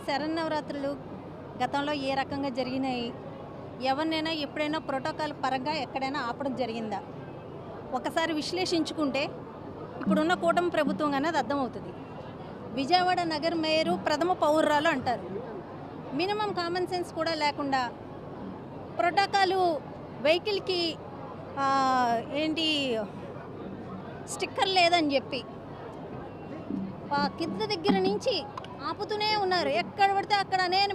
శరన్నవరాత్రులు గతంలో ఏ రకంగా జరిగినాయి, ఎవరినైనా ఎప్పుడైనా ప్రోటోకాల్ పరంగా ఎక్కడైనా ఆపడం జరిగిందా ఒకసారి విశ్లేషించుకుంటే ఇప్పుడున్న కూటమి ప్రభుత్వం అనేది అర్థమవుతుంది. విజయవాడ నగర మేయరు ప్రథమ పౌరురాలు అంటారు. మినిమం కామన్ సెన్స్ కూడా లేకుండా ప్రోటోకాలు వెహికల్కి ఏంటి స్టిక్కర్ లేదని చెప్పి కింద దగ్గర నుంచి ఆపుతూనే ఉన్నారు. ఎక్కడ పడితే అక్కడ నేను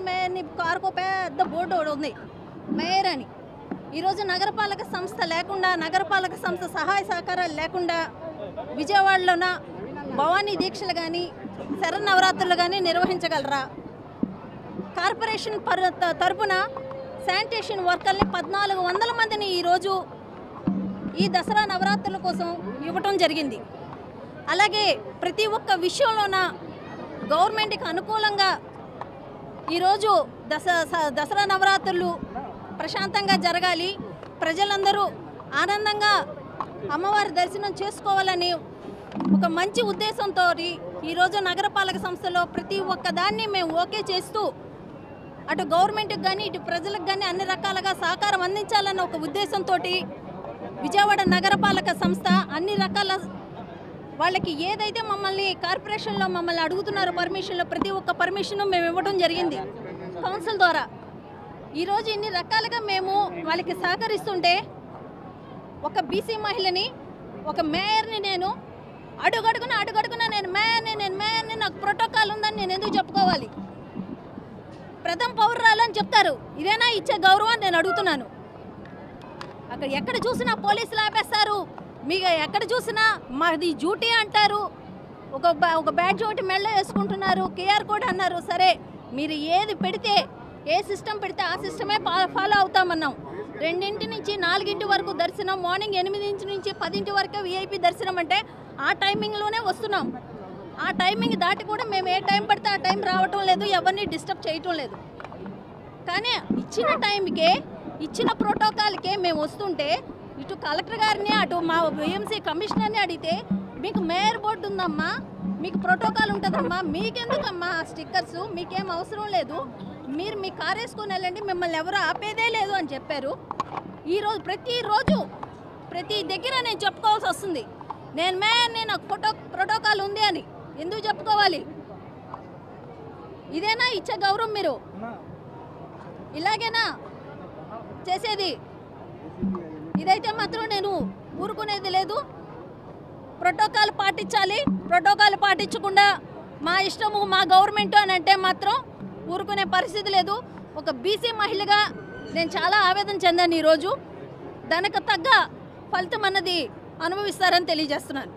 మేయర్ని కారుకో పెద్ద బోర్డు ఉంది మేయర్ అని. ఈరోజు నగరపాలక సంస్థ లేకుండా, నగరపాలక సంస్థ సహాయ సహకారాలు లేకుండా విజయవాడలోన భవానీ దీక్షలు కానీ శరన్నవరాత్రులు కానీ నిర్వహించగలరా? కార్పొరేషన్ తరపున శానిటేషన్ వర్కర్ని 1400 మందిని ఈరోజు ఈ దసరా నవరాత్రుల కోసం ఇవ్వటం జరిగింది. అలాగే ప్రతి ఒక్క విషయంలోన గవర్నమెంట్కి అనుకూలంగా ఈరోజు దసరా నవరాత్రులు ప్రశాంతంగా జరగాలి, ప్రజలందరూ ఆనందంగా అమ్మవారి దర్శనం చేసుకోవాలని ఒక మంచి ఉద్దేశంతో ఈరోజు నగరపాలక సంస్థలో ప్రతి ఒక్క దాన్ని మేము ఓకే చేస్తూ అటు గవర్నమెంట్కి కానీ ఇటు ప్రజలకు కానీ అన్ని రకాలుగా సహకారం అందించాలన్న ఒక ఉద్దేశంతో విజయవాడ నగరపాలక సంస్థ అన్ని రకాల వాళ్ళకి ఏదైతే మమ్మల్ని కార్పొరేషన్లో మమ్మల్ని అడుగుతున్నారో పర్మిషన్లో ప్రతి ఒక్క పర్మిషను మేము ఇవ్వడం జరిగింది కౌన్సిల్ ద్వారా. ఈరోజు ఇన్ని రకాలుగా మేము వాళ్ళకి సహకరిస్తుంటే ఒక బీసీ మహిళని, ఒక మేయర్ని నేను అడుగడుగున నేను మేయర్ని నాకు ప్రోటోకాల్ ఉందని నేను ఎందుకు చెప్పుకోవాలి? ప్రథమ పౌరురాలు అని చెప్తారు, ఇదేనా ఇచ్చే గౌరవం నేను అడుగుతున్నాను. అక్కడ ఎక్కడ చూసినా పోలీసులు ఆపేస్తారు, మీకు ఎక్కడ చూసినా మాది డ్యూటీ అంటారు, ఒక బ్యాడ్జ్ ఒకటి మెళ్ళ వేసుకుంటున్నారు, కేఆర్ కోడ్ అన్నారు. సరే, మీరు ఏది పెడితే, ఏ సిస్టమ్ పెడితే ఆ సిస్టమే ఫాలో అవుతామన్నాం. 2 నుంచి 4 వరకు దర్శనం, మార్నింగ్ 8 నుంచి 10 వరకు విఐపి దర్శనం అంటే ఆ టైమింగ్లోనే వస్తున్నాం. ఆ టైమింగ్ దాటి కూడా మేము ఏ టైం పడితే ఆ టైం రావటం లేదు, ఎవరిని డిస్టర్బ్ చేయటం లేదు. కానీ ఇచ్చిన టైంకే, ఇచ్చిన ప్రోటోకాల్కే మేము వస్తుంటే ఇటు కలెక్టర్ గారిని, అటు మా బిఎంసీ కమిషనర్ని అడిగితే మీకు మేయర్ బోర్డు ఉందమ్మా, మీకు ప్రోటోకాల్ ఉంటుందమ్మా, మీకెందుకమ్మా స్టిక్కర్స్, మీకేం అవసరం లేదు, మీరు మీ కారు వేసుకొని వెళ్ళండి, మిమ్మల్ని ఎవరు ఆపేదే లేదు అని చెప్పారు. ఈరోజు ప్రతి దగ్గర నేను చెప్పుకోవాల్సి వస్తుంది, నేను మేయర్ని, నాకు ప్రోటోకాల్ ఉంది అని. ఎందుకు చెప్పుకోవాలి? ఇదేనా ఇచ్చే గౌరవం? మీరు ఇలాగేనా చేసేది? ఇదైతే మాత్రం నేను ఊరుకునేది లేదు. ప్రోటోకాల్ పాటించాలి. ప్రోటోకాల్ పాటించకుండా మా ఇష్టము, మా గవర్నమెంట్ అని అంటే మాత్రం ఊరుకునే పరిస్థితి లేదు. ఒక బీసీ మహిళగా నేను చాలా ఆవేదన చెందాను. ఈరోజు దానికి తగ్గ ఫలితం అన్నది అనుభవిస్తారని తెలియజేస్తున్నాను.